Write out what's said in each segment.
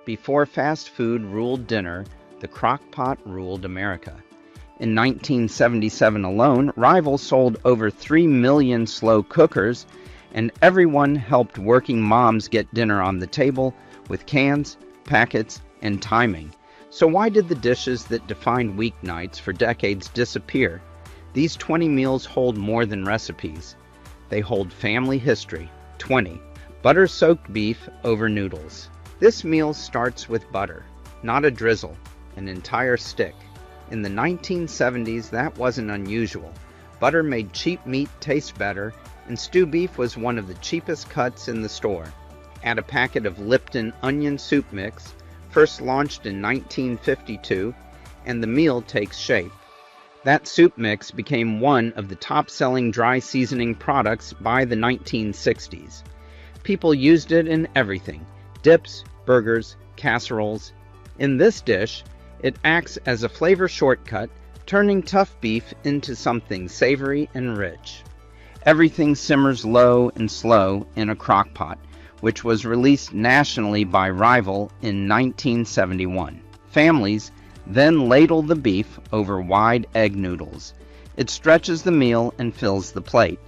Before fast food ruled dinner, the Crock-Pot ruled America. In 1977 alone, Rival sold over 3 million slow cookers, and everyone helped working moms get dinner on the table with cans, packets, and timing. So why did the dishes that defined weeknights for decades disappear? These 20 meals hold more than recipes. They hold family history. 20. Butter-soaked beef over noodles. This meal starts with butter, not a drizzle, an entire stick. In the 1970s, that wasn't unusual. Butter made cheap meat taste better, and stew beef was one of the cheapest cuts in the store. Add a packet of Lipton onion soup mix, first launched in 1952, and the meal takes shape. That soup mix became one of the top-selling dry seasoning products by the 1960s. People used it in everything: dips, burgers, casseroles. In this dish, it acts as a flavor shortcut, turning tough beef into something savory and rich. Everything simmers low and slow in a crock pot, which was released nationally by Rival in 1971. Families then ladle the beef over wide egg noodles. It stretches the meal and fills the plate.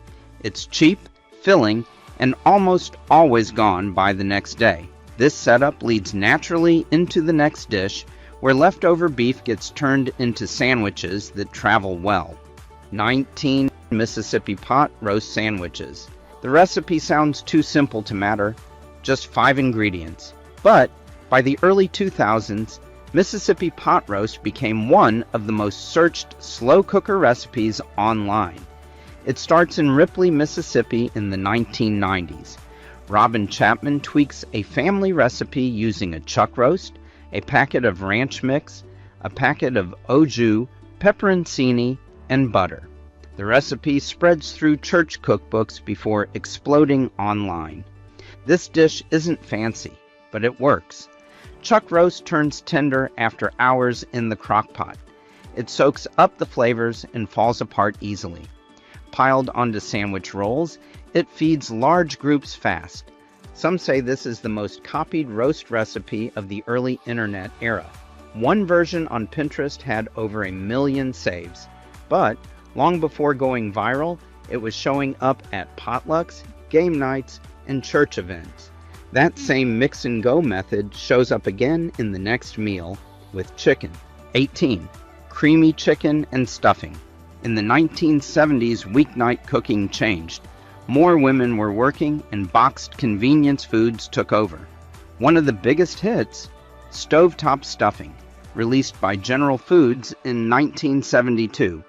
It's cheap, filling, and almost always gone by the next day. This setup leads naturally into the next dish, where leftover beef gets turned into sandwiches that travel well. 19 Mississippi pot roast sandwiches. The recipe sounds too simple to matter, just 5 ingredients. But by the early 2000s, Mississippi pot roast became one of the most searched slow cooker recipes online. It starts in Ripley, Mississippi in the 1990s. Robin Chapman tweaks a family recipe using a chuck roast, a packet of ranch mix, a packet of au jus, pepperoncini, and butter. The recipe spreads through church cookbooks before exploding online. This dish isn't fancy, but it works. Chuck roast turns tender after hours in the crock pot. It soaks up the flavors and falls apart easily. Piled onto sandwich rolls, it feeds large groups fast. Some say this is the most copied roast recipe of the early internet era. One version on Pinterest had over 1 million saves, but long before going viral, it was showing up at potlucks, game nights, and church events. That same mix-and-go method shows up again in the next meal with chicken. 18. Creamy chicken and stuffing. In the 1970s, weeknight cooking changed. More women were working, and boxed convenience foods took over. One of the biggest hits, stovetop stuffing, released by General Foods in 1972.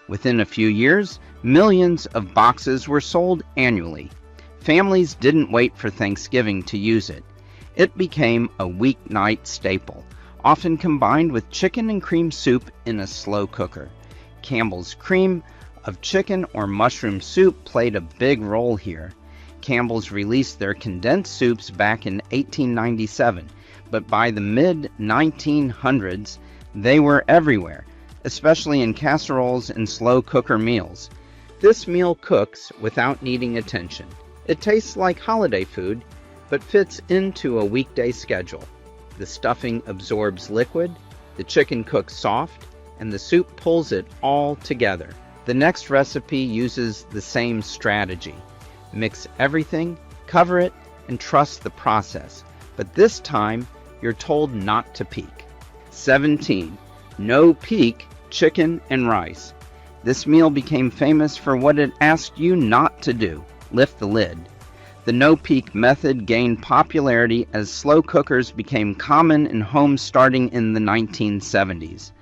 Within a few years, millions of boxes were sold annually. Families didn't wait for Thanksgiving to use it. It became a weeknight staple, often combined with chicken and cream soup in a slow cooker. Campbell's cream of chicken or mushroom soup played a big role here. Campbell's released their condensed soups back in 1897, but by the mid-1900s, they were everywhere, especially in casseroles and slow cooker meals. This meal cooks without needing attention. It tastes like holiday food, but fits into a weekday schedule. The stuffing absorbs liquid, the chicken cooks soft, and the soup pulls it all together. The next recipe uses the same strategy. Mix everything, cover it, and trust the process. But this time, you're told not to peek. 17. No peek chicken and rice. This meal became famous for what it asked you not to do: lift the lid. The no-peek method gained popularity as slow cookers became common in homes starting in the 1970s.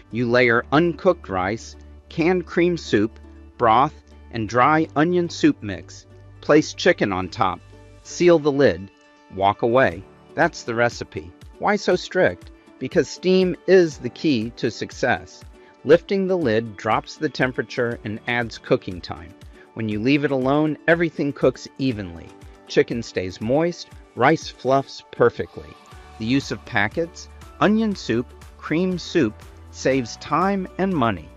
You layer uncooked rice, canned cream soup, broth, and dry onion soup mix. Place chicken on top. Seal the lid. Walk away. That's the recipe. Why so strict? Because steam is the key to success. Lifting the lid drops the temperature and adds cooking time. When you leave it alone, everything cooks evenly. Chicken stays moist, rice fluffs perfectly. The use of packets, onion soup, cream soup saves time and money.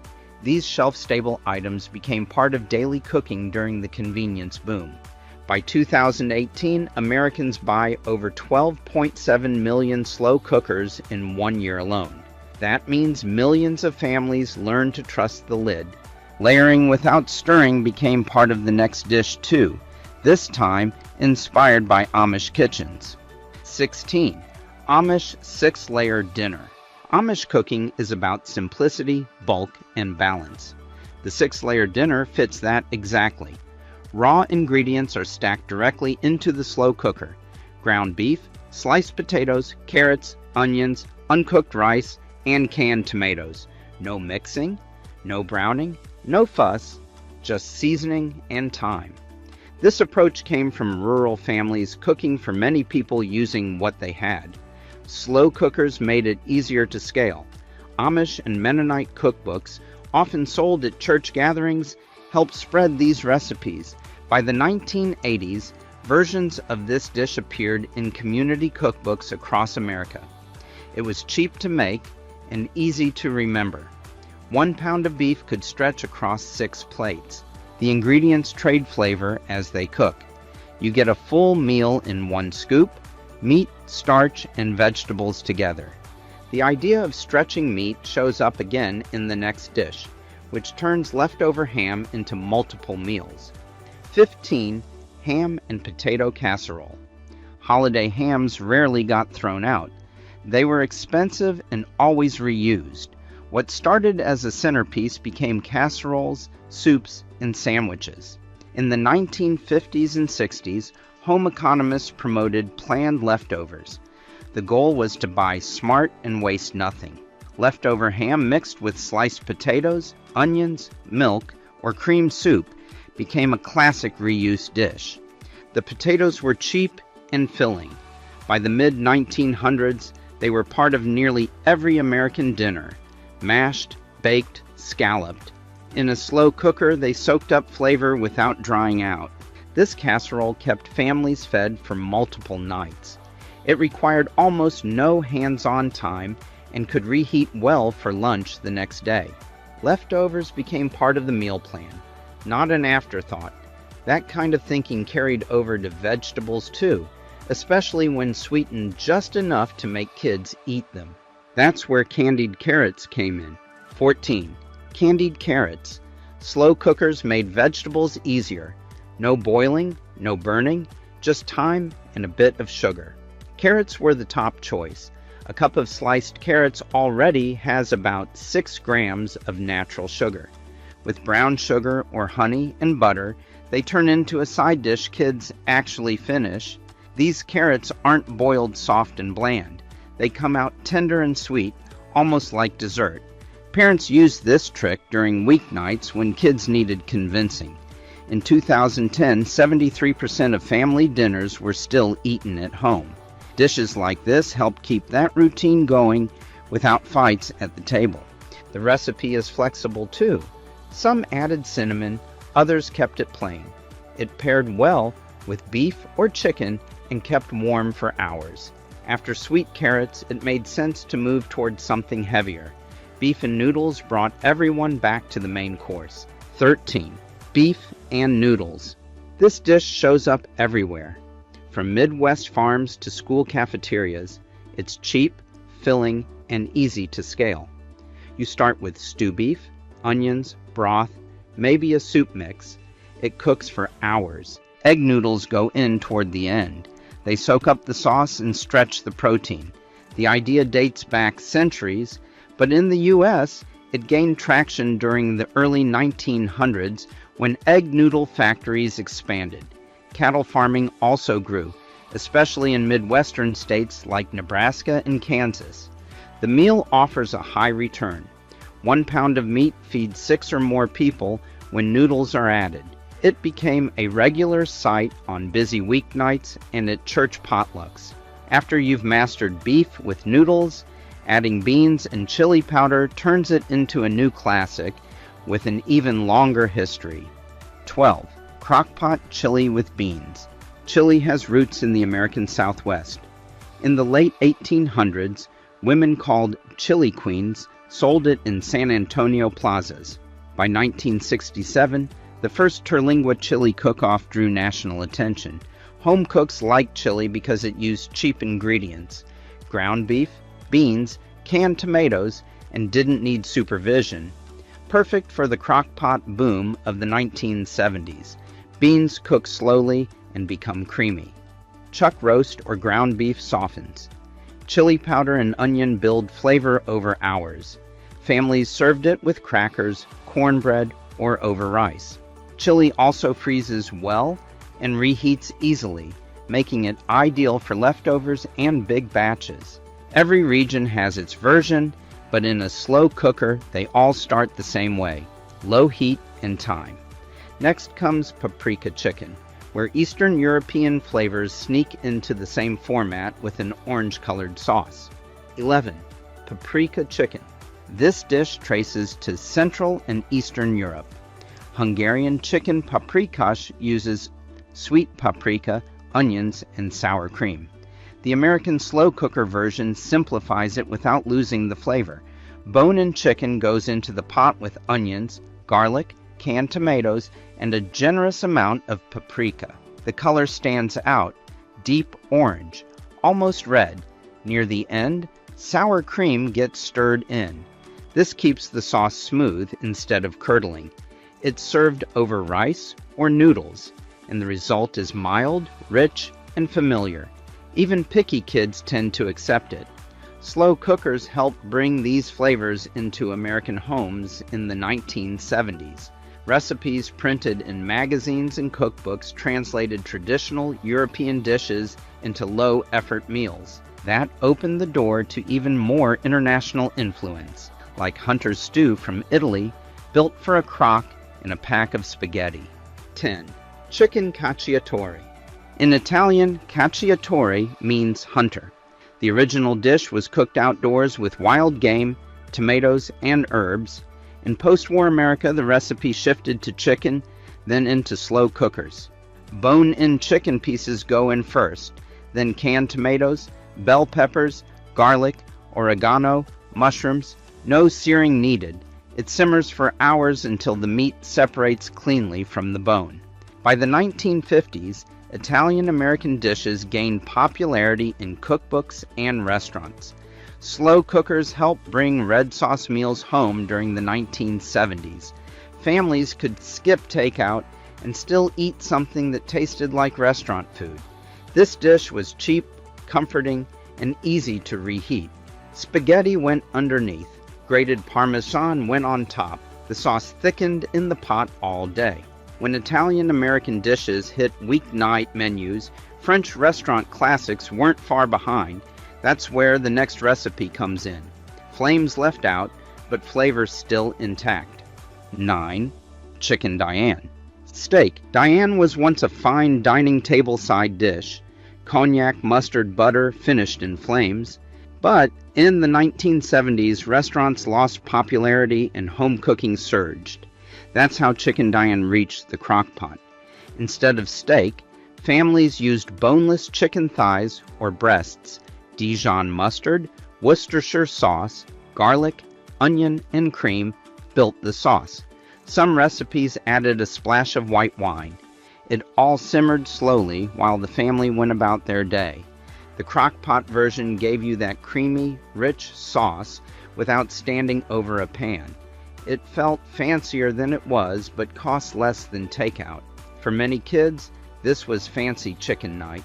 These shelf-stable items became part of daily cooking during the convenience boom. By 2018, Americans buy over 12.7 million slow cookers in 1 year alone. That means millions of families learn to trust the lid. Layering without stirring became part of the next dish too, this time inspired by Amish kitchens. 16. Amish 6-layer dinner. Amish cooking is about simplicity, bulk, and balance. The 6-layer dinner fits that exactly. Raw ingredients are stacked directly into the slow cooker. Ground beef, sliced potatoes, carrots, onions, uncooked rice, and canned tomatoes. No mixing, no browning, no fuss, just seasoning and time. This approach came from rural families cooking for many people using what they had. Slow cookers made it easier to scale. Amish and Mennonite cookbooks, often sold at church gatherings, helped spread these recipes. By the 1980s, versions of this dish appeared in community cookbooks across America. It was cheap to make and easy to remember. 1 pound of beef could stretch across 6 plates. The ingredients trade flavor as they cook. You get a full meal in one scoop, meat, starch, and vegetables together. The idea of stretching meat shows up again in the next dish, which turns leftover ham into multiple meals. 15. Ham and Potato Casserole. Holiday hams rarely got thrown out. They were expensive and always reused. What started as a centerpiece became casseroles, soups, and sandwiches. In the 1950s and 60s, home economists promoted planned leftovers. The goal was to buy smart and waste nothing. Leftover ham mixed with sliced potatoes, onions, milk, or cream soup became a classic reuse dish. The potatoes were cheap and filling. By the mid-1900s, they were part of nearly every American dinner. Mashed, baked, scalloped. In a slow cooker, they soaked up flavor without drying out. This casserole kept families fed for multiple nights. It required almost no hands-on time and could reheat well for lunch the next day. Leftovers became part of the meal plan, not an afterthought. That kind of thinking carried over to vegetables too, especially when sweetened just enough to make kids eat them. That's where candied carrots came in. 14. Candied carrots. Slow cookers made vegetables easier. No boiling, no burning, just time and a bit of sugar. Carrots were the top choice. A cup of sliced carrots already has about 6 grams of natural sugar. With brown sugar or honey and butter, they turn into a side dish kids actually finish. These carrots aren't boiled soft and bland. They come out tender and sweet, almost like dessert. Parents used this trick during weeknights when kids needed convincing. In 2010, 73% of family dinners were still eaten at home. Dishes like this help keep that routine going without fights at the table. The recipe is flexible too. Some added cinnamon, others kept it plain. It paired well with beef or chicken and kept warm for hours. After sweet carrots, it made sense to move towards something heavier. Beef and noodles brought everyone back to the main course. 13. Beef and noodles. This dish shows up everywhere. From Midwest farms to school cafeterias, it's cheap, filling, and easy to scale. You start with stew beef, onions, broth, maybe a soup mix. It cooks for hours. Egg noodles go in toward the end. They soak up the sauce and stretch the protein. The idea dates back centuries, but in the U.S., it gained traction during the early 1900s when egg noodle factories expanded. Cattle farming also grew, especially in Midwestern states like Nebraska and Kansas. The meal offers a high return. 1 pound of meat feeds 6 or more people when noodles are added. It became a regular sight on busy weeknights and at church potlucks. After you've mastered beef with noodles, adding beans and chili powder turns it into a new classic with an even longer history. 12. Crock-Pot Chili with beans. Chili has roots in the American Southwest. In the late 1800s, women called chili queens sold it in San Antonio plazas. By 1967, The first Terlingua chili cook-off drew national attention. Home cooks liked chili because it used cheap ingredients: ground beef, beans, canned tomatoes, and didn't need supervision. Perfect for the crock-pot boom of the 1970s. Beans cook slowly and become creamy. Chuck roast or ground beef softens. Chili powder and onion build flavor over hours. Families served it with crackers, cornbread, or over rice. Chili also freezes well and reheats easily, making it ideal for leftovers and big batches. Every region has its version, but in a slow cooker, they all start the same way: low heat and time. Next comes Paprika Chicken, where Eastern European flavors sneak into the same format with an orange-colored sauce. 11. Paprika Chicken. This dish traces to Central and Eastern Europe. Hungarian chicken paprikash uses sweet paprika, onions, and sour cream. The American slow cooker version simplifies it without losing the flavor. Bone-in chicken goes into the pot with onions, garlic, canned tomatoes, and a generous amount of paprika. The color stands out, deep orange, almost red. Near the end, sour cream gets stirred in. This keeps the sauce smooth instead of curdling. It's served over rice or noodles, and the result is mild, rich, and familiar. Even picky kids tend to accept it. Slow cookers helped bring these flavors into American homes in the 1970s. Recipes printed in magazines and cookbooks translated traditional European dishes into low-effort meals. That opened the door to even more international influence, like Hunter's stew from Italy, built for a crock and a pack of spaghetti. 10. Chicken Cacciatore. In Italian, Cacciatore means hunter. The original dish was cooked outdoors with wild game, tomatoes, and herbs. In post-war America, the recipe shifted to chicken, then into slow cookers. Bone-in chicken pieces go in first, then canned tomatoes, bell peppers, garlic, oregano, mushrooms. No searing needed. It simmers for hours until the meat separates cleanly from the bone. By the 1950s, Italian-American dishes gained popularity in cookbooks and restaurants. Slow cookers helped bring red sauce meals home during the 1970s. Families could skip takeout and still eat something that tasted like restaurant food. This dish was cheap, comforting, and easy to reheat. Spaghetti went underneath. Grated Parmesan went on top. The sauce thickened in the pot all day. When Italian-American dishes hit weeknight menus, French restaurant classics weren't far behind. That's where the next recipe comes in. Flames left out, but flavor still intact. 9. Chicken Diane. Steak. Diane was once a fine dining table-side dish. Cognac mustard butter finished in flames. But in the 1970s, restaurants lost popularity and home cooking surged. That's how Chicken Diane reached the crock-pot. Instead of steak, families used boneless chicken thighs or breasts. Dijon mustard, Worcestershire sauce, garlic, onion, and cream built the sauce. Some recipes added a splash of white wine. It all simmered slowly while the family went about their day. The crock-pot version gave you that creamy, rich sauce without standing over a pan. It felt fancier than it was, but cost less than takeout. For many kids, this was fancy chicken night.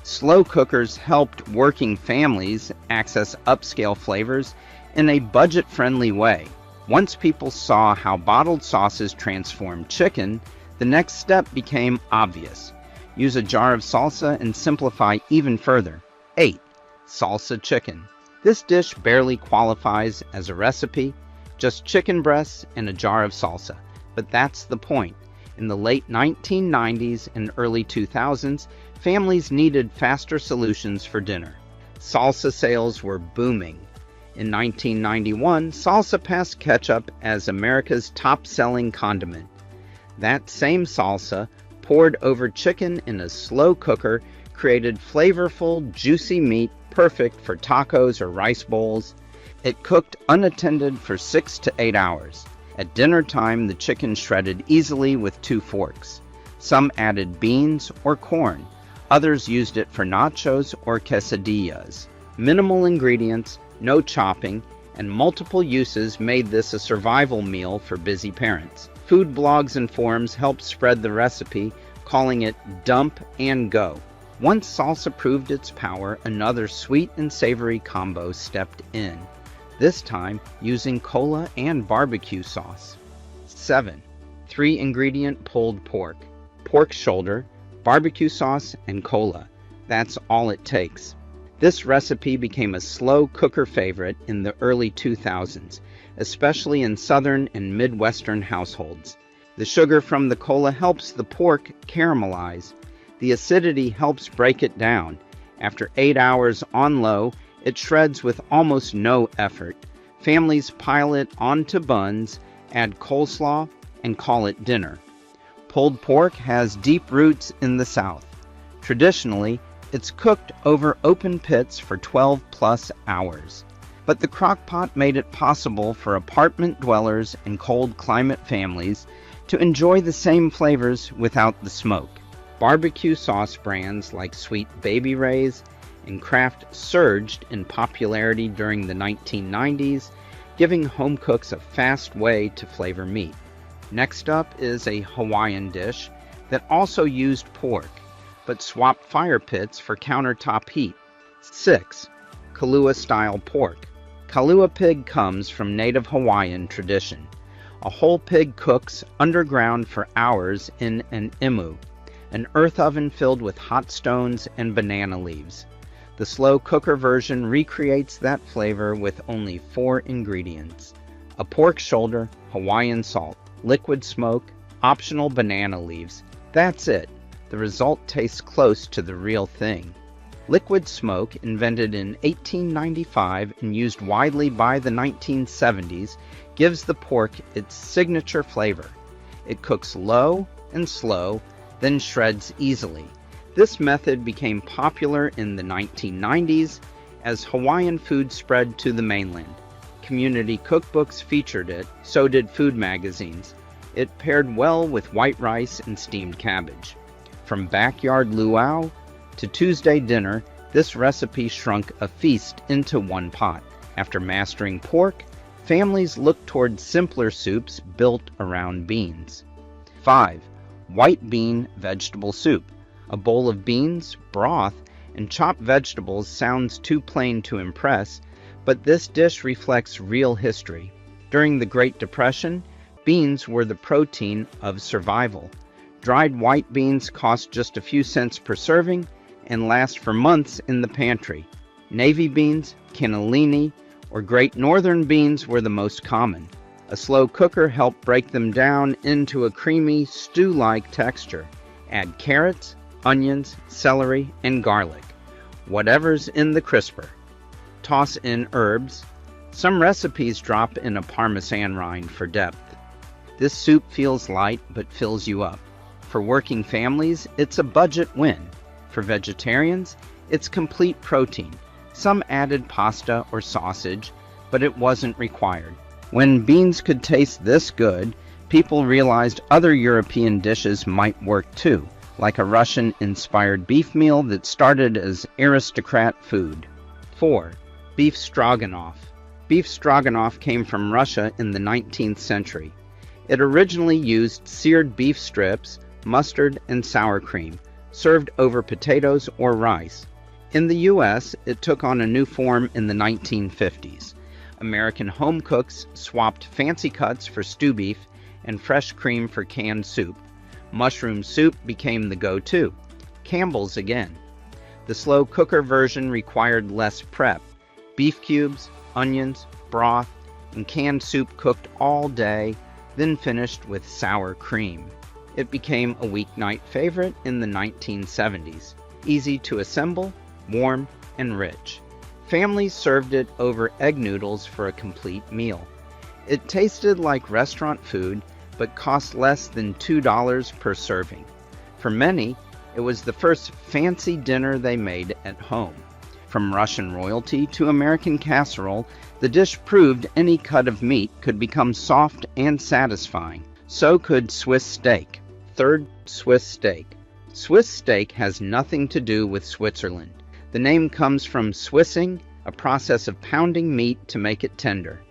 Slow cookers helped working families access upscale flavors in a budget-friendly way. Once people saw how bottled sauces transformed chicken, the next step became obvious. Use a jar of salsa and simplify even further. 8. Salsa Chicken. This dish barely qualifies as a recipe, just chicken breasts and a jar of salsa. But that's the point. In the late 1990s and early 2000s, families needed faster solutions for dinner. Salsa sales were booming. In 1991, salsa passed ketchup as America's top-selling condiment. That same salsa, poured over chicken in a slow cooker, created flavorful, juicy meat perfect for tacos or rice bowls. It cooked unattended for 6 to 8 hours. At dinner time, the chicken shredded easily with 2 forks. Some added beans or corn. Others used it for nachos or quesadillas. Minimal ingredients, no chopping, and multiple uses made this a survival meal for busy parents. Food blogs and forums helped spread the recipe, calling it dump and go. Once salsa proved its power, another sweet and savory combo stepped in, this time using cola and barbecue sauce. 7. 3-ingredient pulled pork. Pork shoulder, barbecue sauce, and cola. That's all it takes. This recipe became a slow cooker favorite in the early 2000s, especially in southern and midwestern households. The sugar from the cola helps the pork caramelize. The acidity helps break it down. After 8 hours on low, it shreds with almost no effort. Families pile it onto buns, add coleslaw, and call it dinner. Pulled pork has deep roots in the South. Traditionally, it's cooked over open pits for 12+ hours. But the Crock-Pot made it possible for apartment dwellers and cold climate families to enjoy the same flavors without the smoke. Barbecue sauce brands like Sweet Baby Ray's and Kraft surged in popularity during the 1990s, giving home cooks a fast way to flavor meat. Next up is a Hawaiian dish that also used pork, but swapped fire pits for countertop heat. 6. Kalua-Style Pork. Kalua pig comes from native Hawaiian tradition. A whole pig cooks underground for hours in an imu, an earth oven filled with hot stones and banana leaves. The slow cooker version recreates that flavor with only 4 ingredients: a pork shoulder, Hawaiian salt, liquid smoke, optional banana leaves. That's it. The result tastes close to the real thing. Liquid smoke, invented in 1895 and used widely by the 1970s, gives the pork its signature flavor. It cooks low and slow, then shreds easily. This method became popular in the 1990s as Hawaiian food spread to the mainland. Community cookbooks featured it, so did food magazines. It paired well with white rice and steamed cabbage. From backyard luau to Tuesday dinner, this recipe shrunk a feast into one pot. After mastering pork, families looked toward simpler soups built around beans. 5. White bean vegetable soup. A bowl of beans, broth, and chopped vegetables sounds too plain to impress, but this dish reflects real history. During the Great Depression, beans were the protein of survival. Dried white beans cost just a few cents per serving and last for months in the pantry. Navy beans, cannellini, or Great Northern beans were the most common. A slow cooker helped break them down into a creamy, stew-like texture. Add carrots, onions, celery, and garlic. Whatever's in the crisper. Toss in herbs. Some recipes drop in a Parmesan rind for depth. This soup feels light but fills you up. For working families, it's a budget win. For vegetarians, it's complete protein. Some added pasta or sausage, but it wasn't required. When beans could taste this good, people realized other European dishes might work too, like a Russian-inspired beef meal that started as aristocrat food. 4. Beef Stroganoff. Beef Stroganoff came from Russia in the 19th century. It originally used seared beef strips, mustard, and sour cream, served over potatoes or rice. In the U.S., it took on a new form in the 1950s. American home cooks swapped fancy cuts for stew beef and fresh cream for canned soup. Mushroom soup became the go-to. Campbell's again. The slow cooker version required less prep. Beef cubes, onions, broth, and canned soup cooked all day, then finished with sour cream. It became a weeknight favorite in the 1970s. Easy to assemble, warm, and rich. Families served it over egg noodles for a complete meal. It tasted like restaurant food, but cost less than $2 per serving. For many, it was the first fancy dinner they made at home. From Russian royalty to American casserole, the dish proved any cut of meat could become soft and satisfying. So could Swiss steak. Third, Swiss steak. Swiss steak has nothing to do with Switzerland. The name comes from Swissing, a process of pounding meat to make it tender.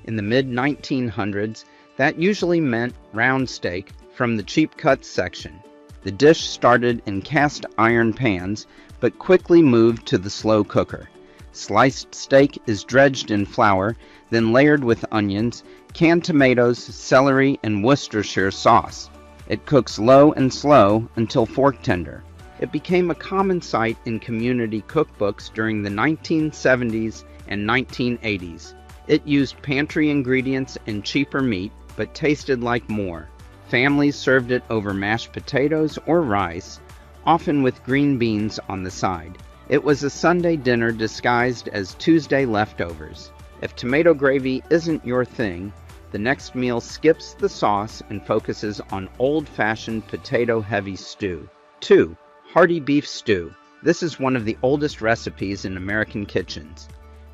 In the mid-1900s, that usually meant round steak from the cheap cuts section. The dish started in cast iron pans, but quickly moved to the slow cooker. Sliced steak is dredged in flour, then layered with onions, canned tomatoes, celery, and Worcestershire sauce. It cooks low and slow until fork tender. It became a common sight in community cookbooks during the 1970s and 1980s. It used pantry ingredients and cheaper meat, but tasted like more. Families served it over mashed potatoes or rice, often with green beans on the side. It was a Sunday dinner disguised as Tuesday leftovers. If tomato gravy isn't your thing, the next meal skips the sauce and focuses on old-fashioned potato-heavy stew. 2. Hearty beef stew. This is one of the oldest recipes in American kitchens.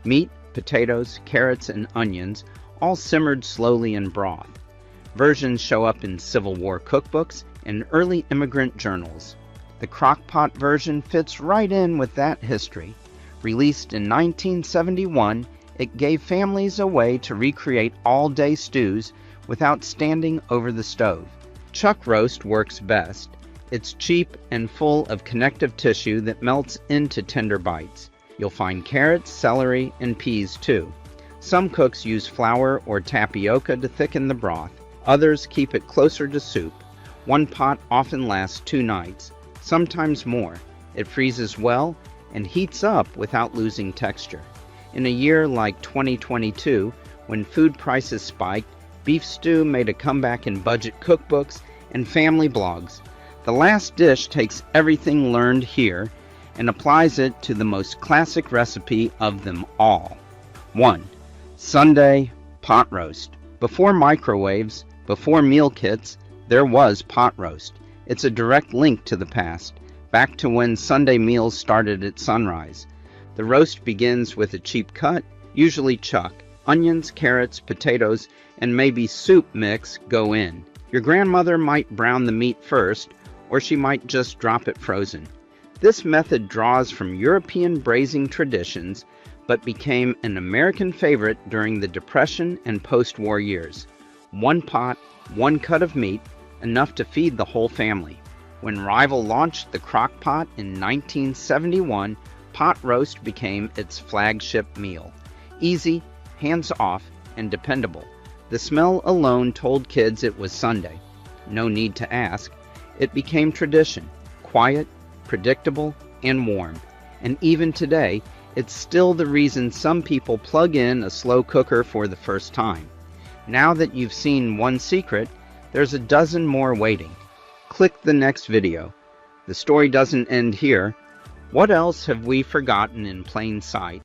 Meat, potatoes, carrots, and onions all simmered slowly in broth. Versions show up in Civil War cookbooks and early immigrant journals. The Crock-Pot version fits right in with that history. Released in 1971, it gave families a way to recreate all-day stews without standing over the stove. Chuck roast works best. It's cheap and full of connective tissue that melts into tender bites. You'll find carrots, celery, and peas too. Some cooks use flour or tapioca to thicken the broth. Others keep it closer to soup. One pot often lasts 2 nights, sometimes more. It freezes well and heats up without losing texture. In a year like 2022, when food prices spiked, beef stew made a comeback in budget cookbooks and family blogs. The last dish takes everything learned here and applies it to the most classic recipe of them all. 1. Sunday pot roast. Before microwaves, before meal kits, there was pot roast. It's a direct link to the past, back to when Sunday meals started at sunrise. The roast begins with a cheap cut, usually chuck. Onions, carrots, potatoes, and maybe soup mix go in. Your grandmother might brown the meat first, or she might just drop it frozen. This method draws from European braising traditions, but became an American favorite during the Depression and post-war years. 1 pot, 1 cut of meat, enough to feed the whole family. When Rival launched the Crock-Pot in 1971, pot roast became its flagship meal. Easy, hands-off, and dependable. The smell alone told kids it was Sunday. No need to ask. It became tradition, quiet, predictable, and warm. And even today, it's still the reason some people plug in a slow cooker for the first time. Now that you've seen one secret, there's a dozen more waiting. Click the next video. The story doesn't end here. What else have we forgotten in plain sight?